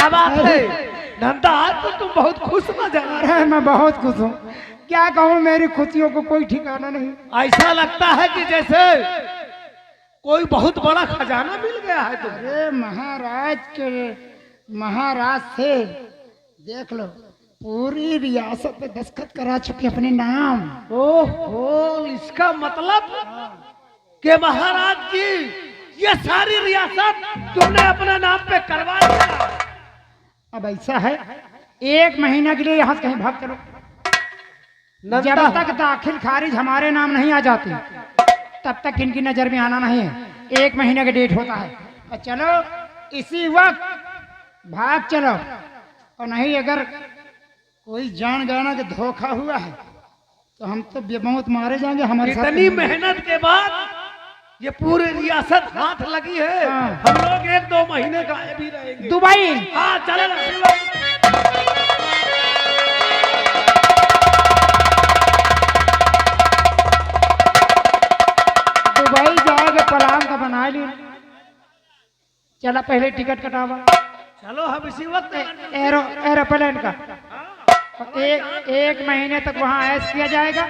क्या बात है नंदा, आज तो तुम बहुत खुश नजर आ रहे। मैं बहुत खुश हूँ, क्या कहूँ, मेरी खुशियों को कोई ठिकाना नहीं। ऐसा लगता है कि जैसे कोई बहुत बड़ा खजाना मिल गया है तुम्हें। अरे महाराज से देख लो, पूरी रियासत में दस्तखत करा चुके अपने नाम। ओहो, इसका मतलब कि महाराज की ये सारी रियासत तुमने अपने नाम पे करवा दिया। अब ऐसा है, 1 महीना के लिए यहाँ से कहीं भाग चलो। जब तक दाखिल खारिज हमारे नाम नहीं आ जाती तब तक इनकी नजर में आना नहीं है। 1 महीने का डेट होता है, और चलो इसी वक्त भाग चलो, और नहीं अगर कोई जान गाना के धोखा हुआ है तो हम तो बेमौत मारे जाएंगे। हमारे इतनी मेहनत के बाद ये पूरी रियासत हाथ लगी है। हम लोग 1-2 महीने गायब ही रहेंगे। दुबई, हाँ चले दुबई जाएगा, प्लान का बना ली। चला पहले टिकट कटावा। चलो हम इसी वक्त एरोप्लेन का 1 महीने तक वहाँ ऐश किया जाएगा,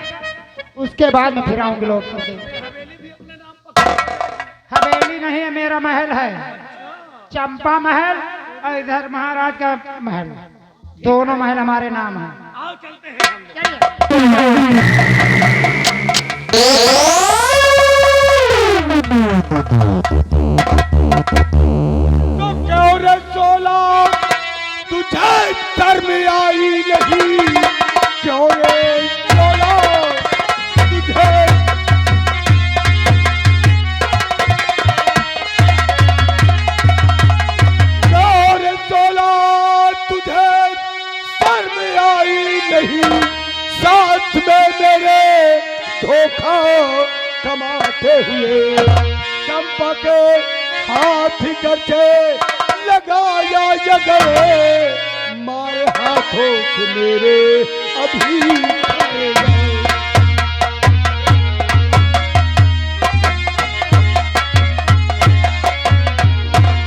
उसके बाद में फिर आऊंगी लौट करके। हवेली नहीं है, मेरा महल है, चंपा महल और इधर महाराज का महल, दोनों महल हमारे नाम है। आओ चलते हैं। तो क्यों रे सोला तुझे शर्म आई नहीं? क्यों रे सोला तुझे शर्म आई नहीं? साथ में मेरे धोखा कमाते हुए चंपा के हाथ करके लगाया जगह, मारे हाथों से मेरे अभी मरे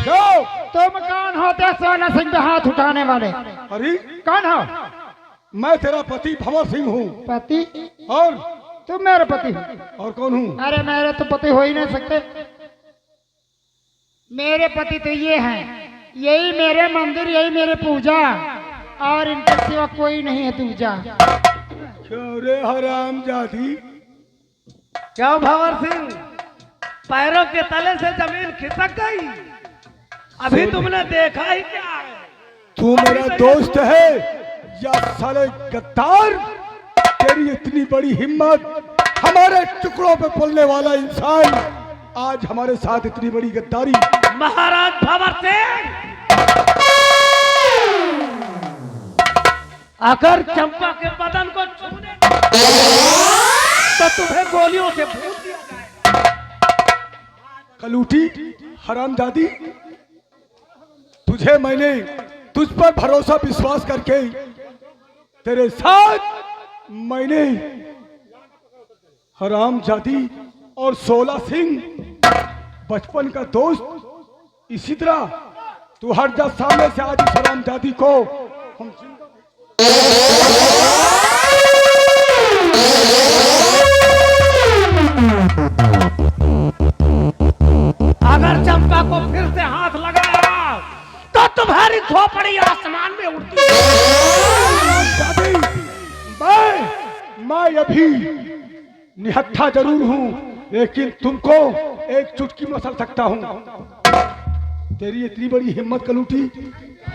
गए। तुम कौन होते सोना सिंह पे हाथ उठाने वाले? अरे कौन हो? मैं तेरा पति भंवर सिंह हूँ। पति? और तुम मेरे पति हो? और कौन हूँ? अरे मेरे तो पति हो ही नहीं सकते। मेरे पति तो ये हैं, यही मेरे मंदिर, यही मेरे पूजा, और इनके सिवा कोई नहीं है दूजा। क्यों रे हराम जादी? क्यों भंवर सिंह, पैरों के तले से जमीन खिसक गई? अभी तुमने देखा ही क्या है? तू मेरा दोस्त है या साले गद्दार? तेरी इतनी बड़ी हिम्मत, हमारे टुकड़ों पे पलने वाला इंसान, आज हमारे साथ इतनी बड़ी गद्दारी। महाराज भंवर सिंह, अगर चंपा के बदन को छूने तो तुम्हें गोलियों से भून दिया जाए। कलूटी हरामजादी, तुझे मैंने तुझ पर भरोसा विश्वास करके तेरे साथ मैंने हरामजादी और सोला सिंह बचपन का दोस्त, इसी तरह तू हट जा सामने से। आज इस हरामजादी को हम अगर चंपा को फिर से हाथ लगाया तो तुम्हारी खोपड़ी आसमान में उड़ती है। मैं अभी निहत्था जरूर हूँ, लेकिन तुमको एक चुटकी मसल सकता हूँ। तेरी इतनी बड़ी हिम्मत कलूटी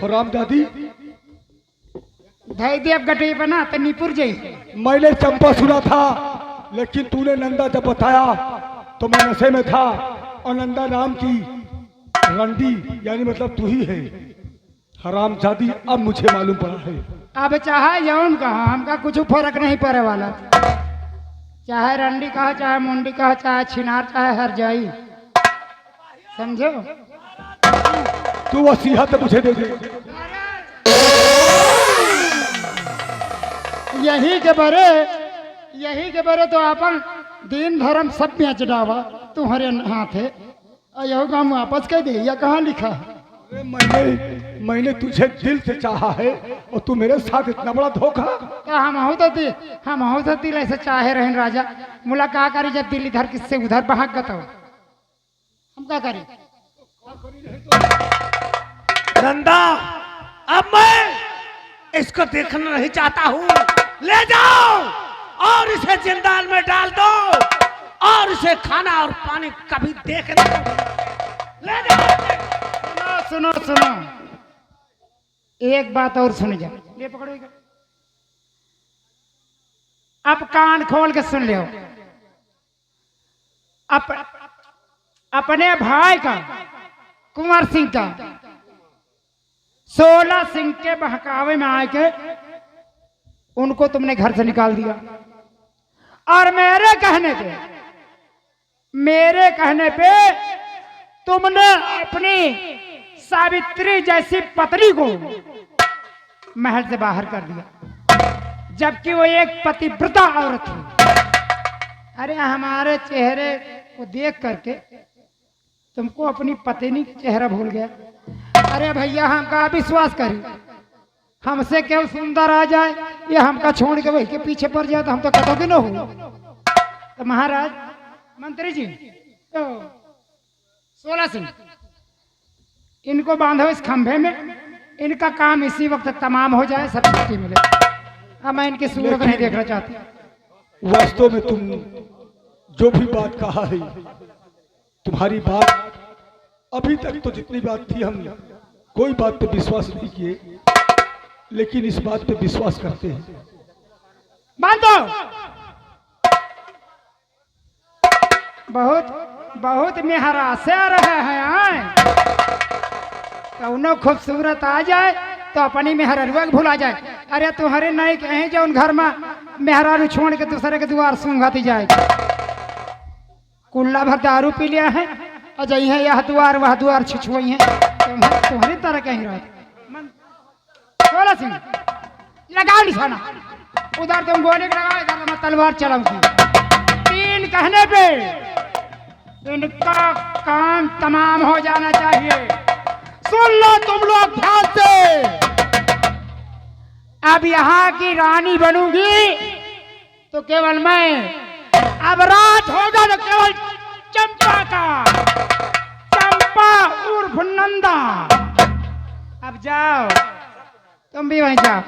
हरामजादी। धई देव गटी बना तो निपुर जाई। मैंने चंपा सुना था, लेकिन तूने नंदा जब बताया तो मैं नशे में था, और नंदा नाम की रंडी यानी मतलब तू ही है। हरामजादी, अब मुझे मालूम पड़ा है। अब चाहे यौन कहा, हमका कुछ फर्क नहीं पड़े वाला। चाहे रंडी कहा, चाहे मुंडी कहा, चाहे छिनार, चाहे हर जाई, समझो। तू वसीयत मुझे दे दे। यही के बरे तो अपन दीन धर्म सब बेच डावा तुम्हारे हाथ है, और यहो काम वापस कह दे, या कहाँ लिखा है? अरे मैंने तुझे दिल से चाहा है और तू मेरे साथ इतना बड़ा धोखा। तो हम हो तो दिल ऐसे चाहे रहे राजा। मुलाकात करी जब दिल इधर किससे उधर बहक गता हम क्या करें। नंदा, अब मैं इसको देखना नहीं चाहता हूँ। ले जाओ और इसे जिंदाल में डाल दो और इसे खाना और पानी कभी देखना। ले जाओ। सुनो सुनो एक बात और सुन जा। ले पकड़ो इधर। अब कान खोल के सुन लियो। अपने भाई का कुंवर सिंह का 16 सिंह के बहकावे में आके उनको तुमने घर से निकाल दिया और मेरे कहने पे तुमने अपनी सावित्री जैसी पत्नी को महल से बाहर कर दिया जबकि वो एक पतिव्रता औरत थी। अरे हमारे चेहरे को देख करके तुमको अपनी पत्नी का चेहरा भूल गया। अरे भैया हमका विश्वास करी, हमसे क्यों सुंदर आ जाए ये हमका छोड़ के वही के पीछे पड़ जाए तो हम तो कतों की न हो। तो महाराज मंत्री जी 16 सिंह इनको बांधो इस खंभे में। इनका काम इसी वक्त तमाम हो जाए, सब छुट्टी मिले। अब मैं इनकी सूरत नहीं देखना चाहती। वास्तव में तुम जो भी बात कहा है, तुम्हारी बात अभी तक तो जितनी बात थी हम कोई बात पे विश्वास नहीं किए, लेकिन इस बात पे विश्वास करते हैं। बांधो। बहुत मेहरा से आ रहे हैं। कौनो खूबसूरत आ जाए तो अपनी मेहररुआ भुला जाए। अरे तुम्हारे नहीं कहीं जो उन घर में मेहरारू छोड़ के दूसरे के द्वार सूंघाती जाए। कुल्ला भर दारू पी लिया है और जही है यह द्वार वह द्वार छिछुई है। तुम्हारी तरह कहीं रहे। 16 सिंह लगाओ निशाना। उधर तुम गोली लगाओ, इधर मैं तलवार चलाऊंगी। 3 कहने पे इनका काम तमाम हो जाना चाहिए। सुन लो तुम लोग ध्यान से। अब यहाँ की रानी बनूंगी तो केवल मैं। अब रात होगा तो केवल चंपा का, चंपा उर्फ नंदा। अब जाओ तुम भी वहीं जाओ।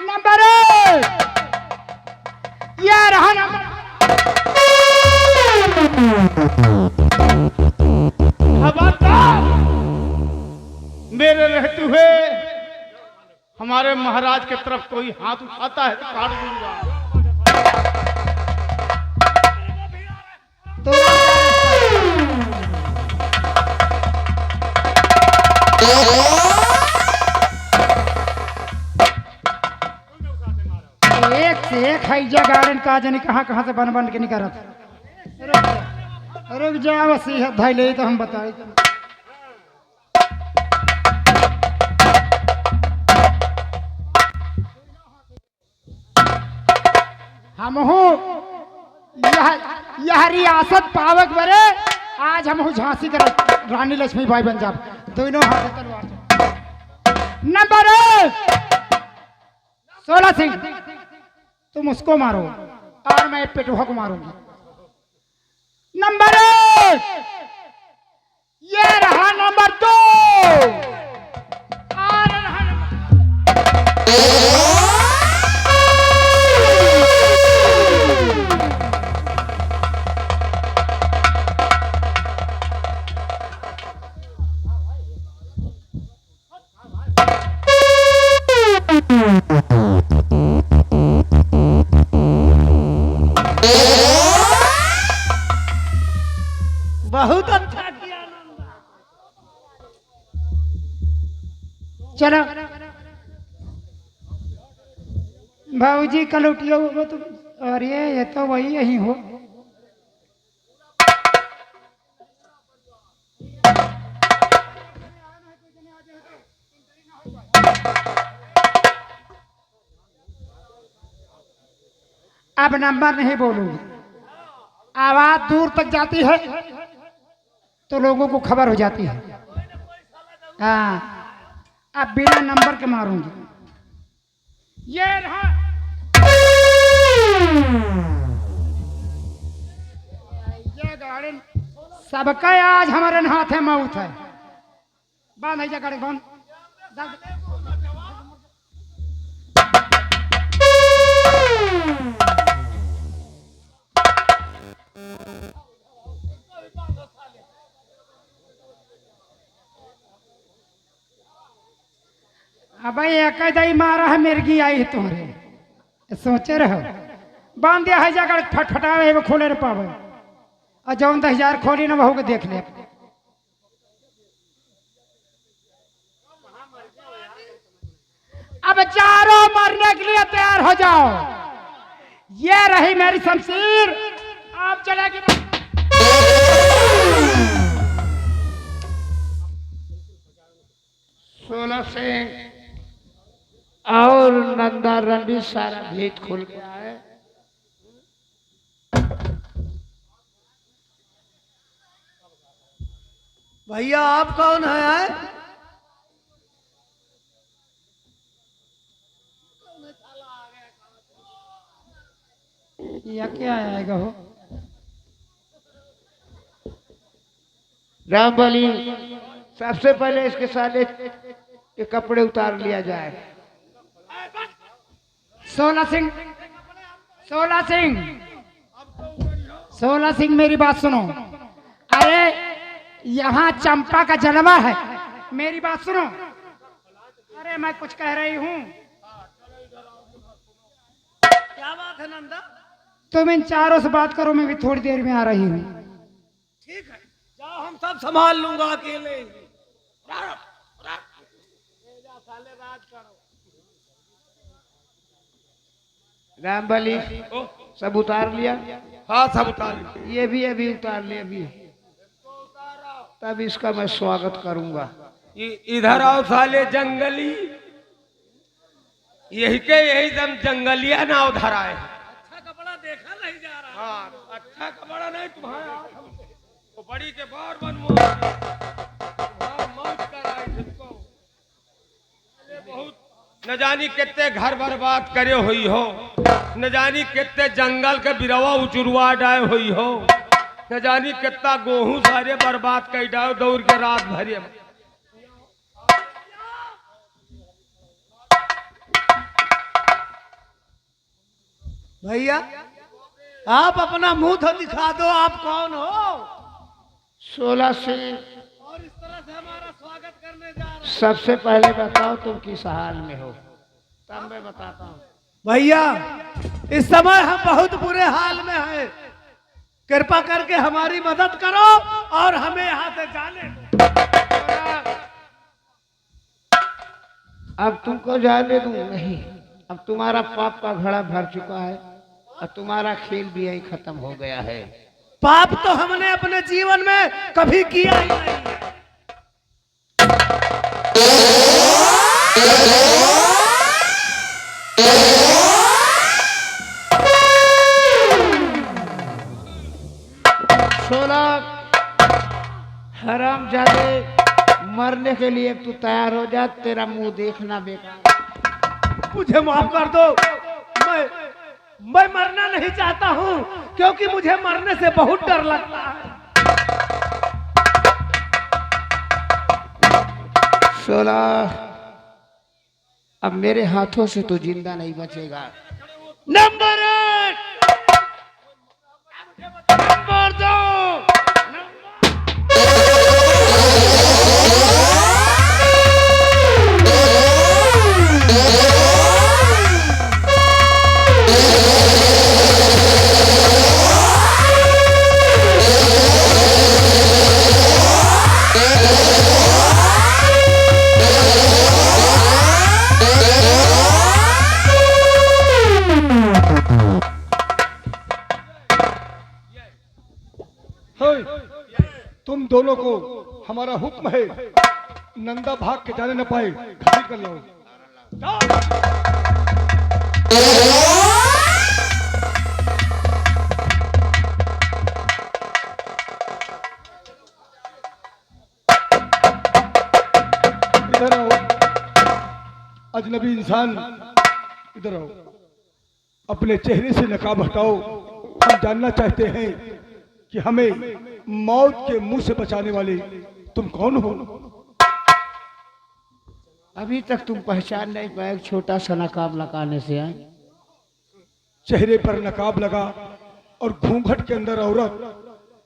नंबर 1 ये रहा नंबर। मेरे रहते हुए हमारे महाराज के तरफ कोई हाथ उठाता है तो काट दूंगा। एक से एक हैजा गार्डन का जाने कहाँ से बन के निकल रहा था। रुक जाओ वसीयत भाई ले तो हम बताए। हम यह रियासत पावक बरे आज हम झांसी कर रानी लक्ष्मी बाई बन जा। दोनों हाथ से तलवार। नंबर 1 16 सिंह तुम उसको मारो और मैं पेटुहा को मारूंगी। नंबर 1 ये रहा। नंबर 2 और रहा बहुत अच्छा किया नंदा। चलो भाऊजी कल उठियो वो तो। अरे ये तो वही यही हो। अब नंबर नहीं बोलूंगी। आवाज दूर तक जाती है तो लोगों को खबर हो जाती है। हाँ, अब बिना नंबर के मारूंगी। ये रहा। ये गाड़ी सबका आज हमारे हाथ है मौत है। बांध है गाड़ी बांध। अब एक दई मारा है मिर्गी आई है तुम्हारे सोचे रहो। बांध दिया है जाकर फटफटावे वो खोले न पावे और जौन 10,000 खोली ना वहू के देख ले। अब चारों मरने के लिए तैयार हो जाओ। ये रही मेरी शमशीर। आप चलेगी। सोलह सिंह और नंदा रंडी सारा भेद खुल गया है। भैया आप कौन है? या क्या आएगा हो? रामबली, सबसे पहले इसके साले के कपड़े उतार लिया जाए। 16 सिंह, 16 सिंह, 16 सिंह मेरी बात सुनो। अरे यहाँ चंपा का जलवा है, मेरी बात सुनो। अरे मैं कुछ कह रही हूँ। क्या बात है नंदा? तुम इन चारों से बात करो, मैं भी थोड़ी देर में आ रही हूँ। ठीक है, जाओ, हम सब संभाल लूंगा अकेले। रामबली, सब उतार लिया? हाँ सब उतार लो। ये भी अभी उतार लिया अभी। तब इसका मैं स्वागत करूंगा। इधर आओ साले जंगली। यही के यही दम जंगलिया ना उधर आए। अच्छा कपड़ा देखा नहीं जा रहा। हाँ अच्छा कपड़ा नहीं तुम्हारा। तो बड़ी के बार बन मौत कराए तुमको। बहुत न जानी कितने घर बर्बाद करे हुई हो, न जानी कितने जंगल के बिरवा उचुरवा डाए हुई हो, न जानी कितना गेहूं सारे बर्बाद कर डाओ दौड़ के रात भरे। भैया आप अपना मुंह तो दिखा दो, आप कौन हो? 16 सिंह, और इस तरह से हमारा स्वागत करने जा रहे हैं। सबसे पहले बताओ तुम किस हाल में हो, तब मैं बताता हूँ। भैया इस समय हम बहुत बुरे हाल में हैं, कृपा करके हमारी मदद करो और हमें यहाँ से जाने दो। अब तुमको जाने दूं नहीं। अब तुम्हारा पाप का घड़ा भर चुका है और तुम्हारा खेल भी यही खत्म हो गया है। पाप तो हमने अपने जीवन में कभी किया ही नहीं। हरामजादे, मरने के लिए तू तैयार हो जा, तेरा मुंह देखना बेकार। मुझे माफ कर दो, मैं मरना नहीं चाहता हूँ, क्योंकि मुझे मरने से बहुत डर लगता है। 16, अब मेरे हाथों से तो जिंदा नहीं बचेगा। नंबर 1, नंबर 2, तुम दोनों को हमारा हुक्म है, नंदा भाग के जाने न पाए, खड़ी कर लो। अजनबी इंसान, इधर आओ, अपने चेहरे से नकाब हटाओ। हम जानना चाहते हैं कि हमें मौत के मुंह से बचाने वाले तुम कौन हो? अभी तक तुम पहचान नहीं पाए, छोटा सा नकाब लगाने से आए। चेहरे पर नकाब लगा और घूंघट के अंदर औरत,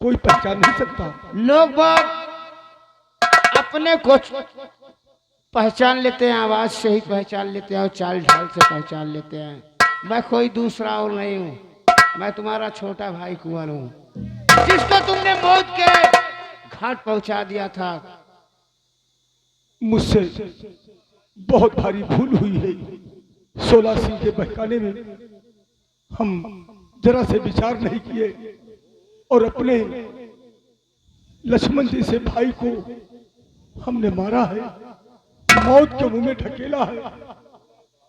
कोई पहचान नहीं सकता। लोग बाग अपने को पहचान लेते हैं, आवाज से ही पहचान लेते हैं और चाल ढाल से पहचान लेते हैं। मैं कोई दूसरा और नहीं हूँ, मैं तुम्हारा छोटा भाई कुंवर हूँ, जिसको तुमने मौत के घाट पहुंचा दिया था। मुझसे बहुत भारी भूल हुई है। 16 सिंह के बहकाने में हम जरा से विचार नहीं किए और अपने लक्ष्मण जैसे भाई को हमने मारा है, मौत के मुंह में ढकेला है।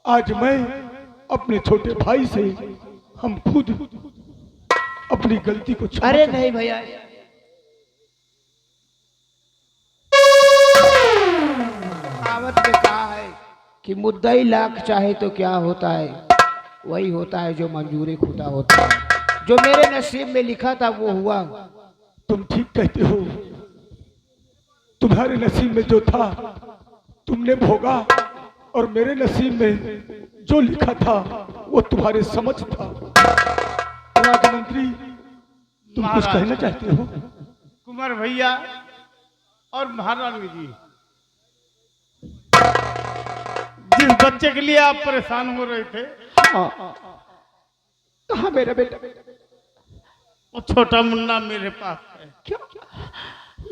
आज मैं अपने छोटे भाई से, हम खुद अपनी गलती को क्षमा अरे नहीं भैया, कहावत में कहा है कि मुद्दई लाख चाहे तो क्या होता है, वही होता है जो मंजूर खुदा होता है। जो मेरे नसीब में लिखा था वो हुआ। तुम ठीक कहते हो, तुम्हारे नसीब में जो था तुमने भोगा और मेरे नसीब में जो लिखा था वो तुम्हारे समझ था। राजमंत्री, तुम कुछ कहना चाहते हो? कुंवर भैया और महारानी जी, जिस बच्चे के लिए आप परेशान हो रहे थे, कहाँ मेरा बेटा? वो छोटा मुन्ना मेरे पास है। क्या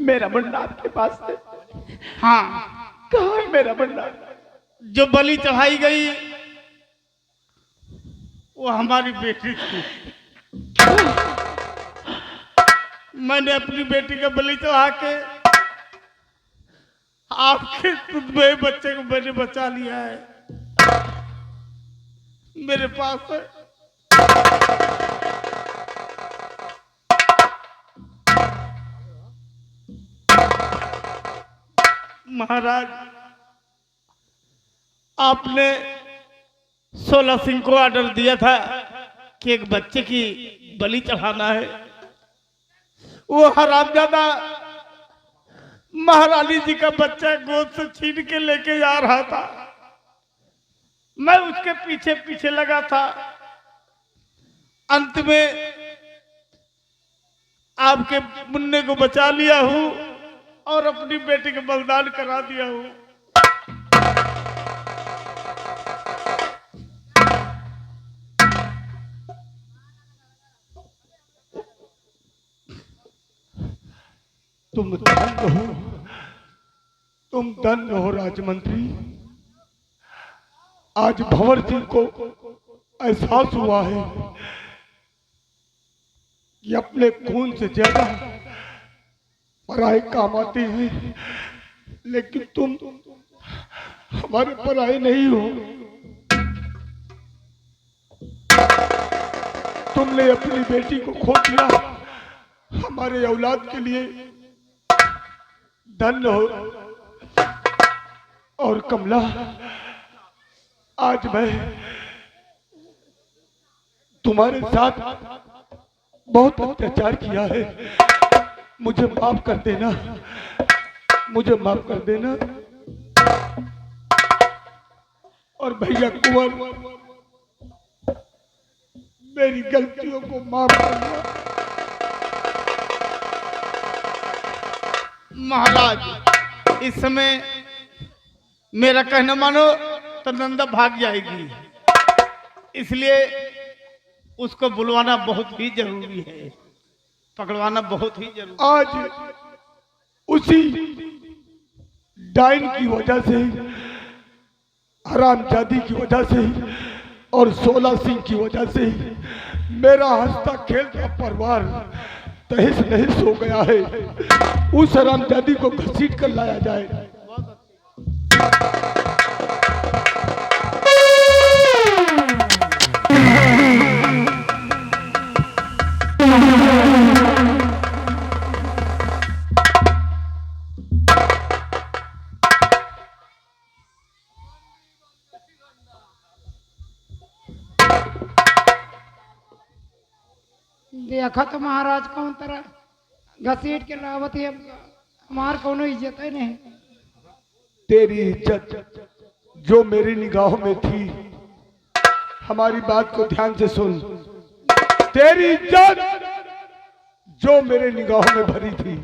मेरा मुन्ना आपके पास है? हाँ, कहाँ है मेरा मुन्ना? जो बलि चढ़ाई गई वो हमारी बेटी थी। मैंने अपनी बेटी का बलि चढ़ा के आपके तुझमें बच्चे को मैंने बचा लिया है, मेरे पास है। महाराज, आपने 16 सिंह को ऑर्डर दिया था कि एक बच्चे की बलि चढ़ाना है। वो हरामजादा महारानी जी का बच्चा गोद से छीन के लेके जा रहा था। मैं उसके पीछे पीछे लगा था। अंत में आपके मुन्ने को बचा लिया हूं और अपनी बेटी को बलिदान करा दिया हूं। तुम धन्य हो, तुम धन्य हो राजमंत्री। आज भंवर सिंह को एहसास हुआ है कि अपने खून से ज्यादा पराए काम आते हैं, लेकिन तुम हमारे पराए नहीं हो। तुमने अपनी बेटी को खो दिया हमारे औलाद के लिए। धन्य हो। और कमला, आज मैं तुम्हारे साथ बहुत अत्याचार किया है, मुझे माफ कर देना, मुझे माफ कर देना। और भैया कुंवर, मेरी गलतियों को माफ करना। महाराज, इस समय मेरा कहना मानो तो नंदा भाग जाएगी, इसलिए उसको बुलवाना बहुत ही जरूरी है, पकड़वाना बहुत ही जरूरी। आज उसी डाइन की वजह से, हरामजादी की वजह से और 16 सिंह की वजह से मेरा हंसता खेलता परिवार तहस नहस हो गया है। उस हरामजादी को घसीट कर लाया जाए। देखा तो महाराज कौन तरह घसीट के लावत है, हमार कोनो इज्जत है नहीं। तेरी इज्जत जो मेरी निगाहों में थी, हमारी बात को ध्यान से सुन, तेरी इज्जत जो मेरे निगाहों में भरी थी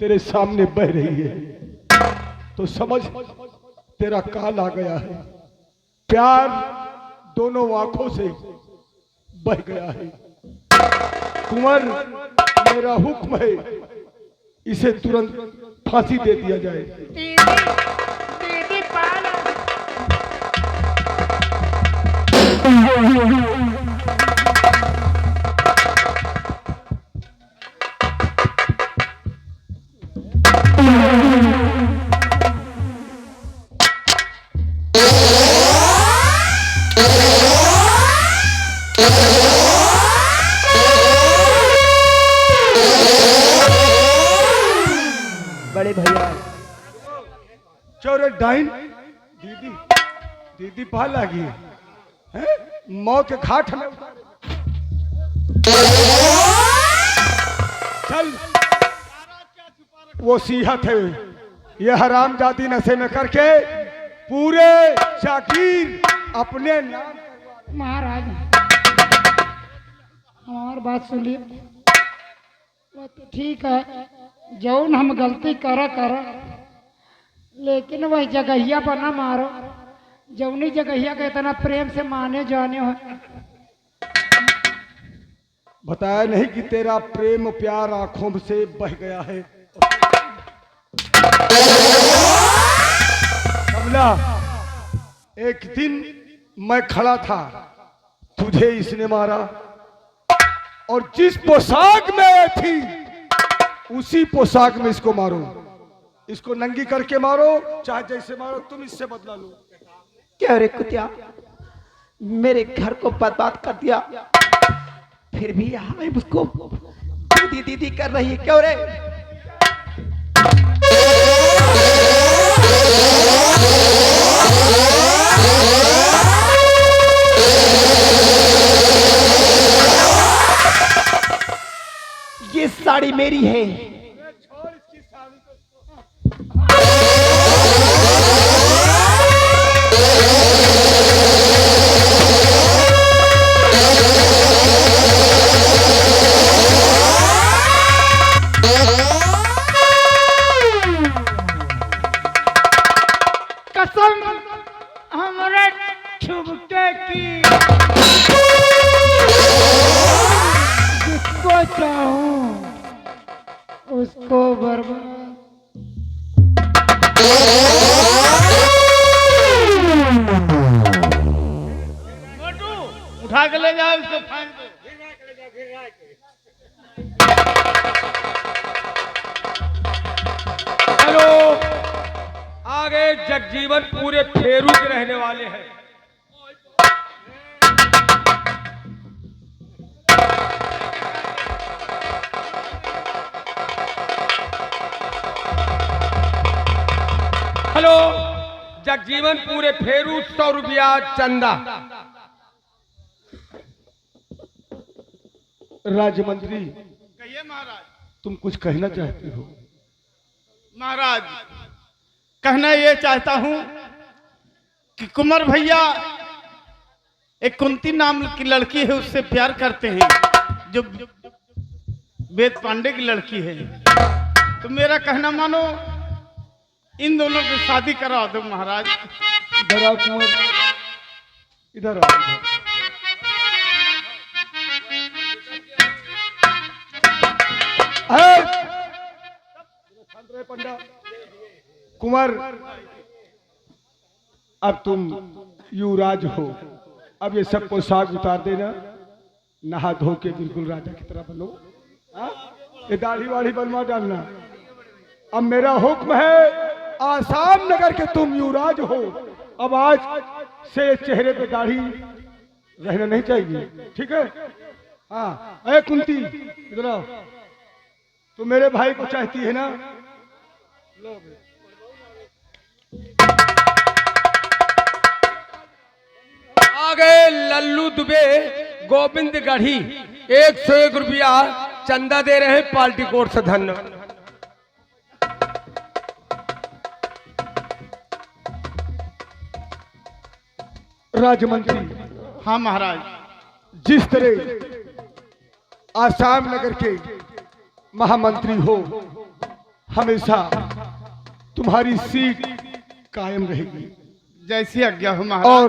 तेरे सामने बह रही है, तो समझ तेरा काल आ गया है। प्यार दोनों आंखों से बह गया है। कुंवर, मेरा हुक्म है, इसे तुरंत फांसी दे दिया जाए। दीदी दीदी पाला। बड़े भैया चोरे डाइन, दीदी दीदी पा लगी है, मौत के घाट में उतारे। चल, वो सीहत है, ये हरामजादी नशे में करके पूरे जागीर अपने नाम। महाराज हमार बात सुनिए, वो तो ठीक है, जौन हम गलती करा, लेकिन वह जगहिया पर ना मारो, जौनी जगहिया के इतना प्रेम से माने जाने हो। बताया नहीं कि तेरा प्रेम प्यार आंखों से बह गया है। कमला, एक दिन मैं खड़ा था, तुझे इसने मारा, और जिस पोशाक में थी उसी पोशाक में इसको मारो। इसको नंगी करके मारो, चाहे जैसे मारो, तुम इससे बदला लो। क्या रे कुतिया, मेरे घर को बर्बाद कर दिया, फिर भी हमें उसको दीदी दीदी कर रही है, क्यों रे? ये साड़ी मेरी है। कसम हमारे छुपके की, जिसको चाहूं उसको बर्बाद। मोटू, उठा के ले जाओ इसको, फाइन दो। हेलो, आगे जगजीवन पूरे फेरू के रहने वाले हैं। हेलो, जगजीवन पूरे फेरू 100 रुपया चंदा। राजमंत्री, कहिए महाराज। तुम कुछ कहना चाहते हो? महाराज, कहना ये चाहता हूं कि कुंवर भैया एक कुंती नाम की लड़की है, उससे प्यार करते हैं, जो वेद पांडे की लड़की है। तो मेरा कहना मानो, इन दोनों की शादी करा दो महाराज। इधर आओ कुंवर, इधर आओ, इधर। पंडा, कुंवर, अब तुम युवराज हो, अब ये सब पोशाक उतार देना, नहा धो के बिल्कुल राजा की तरह बनो। हाँ? ये दाढ़ी वाढ़ी बनवा डालना। अब मेरा हुक्म है, आसाम नगर के तुम युवराज हो, अब आज से चेहरे पे दाढ़ी रहना नहीं चाहिए, ठीक है? हाँ, ए कुंती, इधर आओ। तो मेरे भाई को चाहती है ना? आगे लल्लू दुबे, गोविंद गढ़ी, 101 रुपया चंदा दे रहे हैं पार्टी कोर्ट से। धन्यवाद। राजमंत्री, हाँ महाराज। जिस तरह आसाम नगर के महामंत्री हो, हमेशा तुम्हारी सीट कायम रहेगी जैसी आज्ञा हो महाराज। और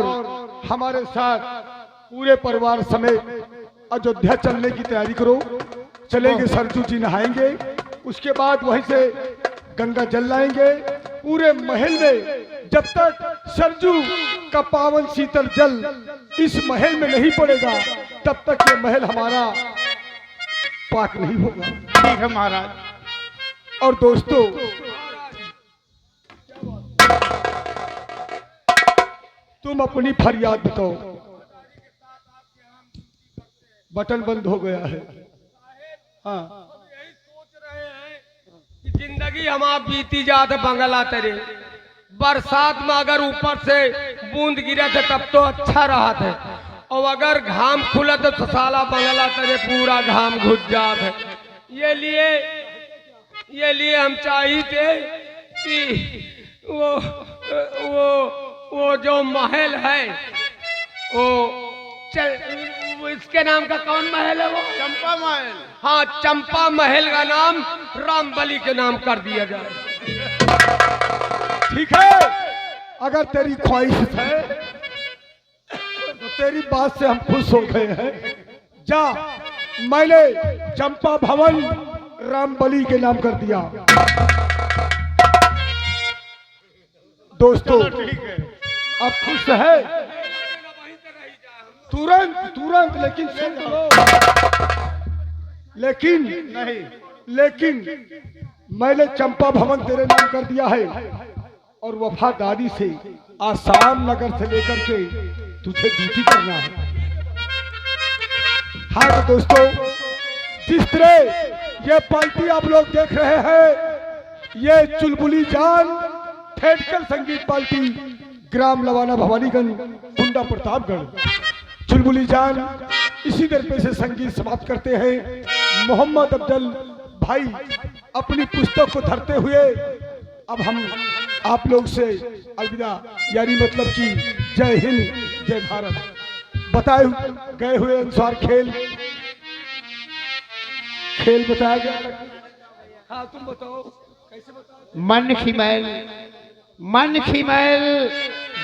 हमारे साथ पूरे परिवार समेत अयोध्या चलने की तैयारी करो। चलेंगे, सरजू जी नहाएंगे, उसके बाद वहीं से गंगा जल लाएंगे। पूरे महल में जब तक सरजू का पावन शीतल जल इस महल में नहीं पड़ेगा, तब तक ये महल हमारा पाक नहीं होगा। ठीक है महाराज। और दोस्तों, तुम अपनी फरियाद बताओ। बटन बंद हो गया है। हाँ, यही सोच रहे हैं कि जिंदगी हमारा बीती जात बंगला तेरे। बरसात में अगर ऊपर से बूंद गिरे थे तब तो अच्छा रहा था, और अगर घाम खुला तो साला बंगला तेरे पूरा घाम घुस जात है। ये लिए हम चाहिए थे कि वो जो महल है वो इसके नाम का कौन महल है? वो चंपा महल। हाँ, चंपा महल का नाम रामबली के नाम कर दिया जाए। ठीक है, अगर तेरी ख्वाहिश है तो तेरी बात से हम खुश हो गए हैं। जा, मैंने चंपा भवन रामबली के नाम कर दिया। दोस्तों, ठीक है। अब खुश है? तुरंत लेकिन सुन लो। लेकिन मैंने चंपा भवन तेरे नाम कर दिया है, और वफादारी से आसाम नगर से लेकर के तुझे ड्यूटी करना है। हाँ तो दोस्तों, जिस तरह ये पार्टी आप लोग देख रहे हैं, ये चुलबुली जान थेटकर संगीत पार्टी, ग्राम लवाना भवानीगंज, गुंडा प्रतापगढ़। चुलबुली जान इसी दरपे से संगीत समाप्त करते हैं। मोहम्मद अफजल भाई अपनी पुस्तक को धरते हुए अब हम आप लोग से अलविदा, यानी मतलब कि जय हिंद जय भारत। बताए गए हुए अनुसार खेल बताया गया। हाँ, तुम बताओ कैसे बताओ। मन की मैल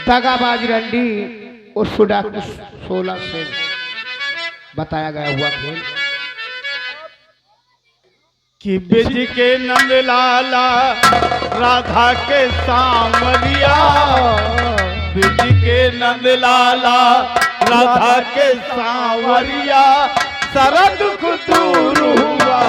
दगाबाज रंडी और सुडाकू 16 से बताया गया हुआ खेल। कि बिज के नंद लाला राधा के सांवरिया, बिज के नंद लाला राधा के सांवरिया, सरद को दूर हुआ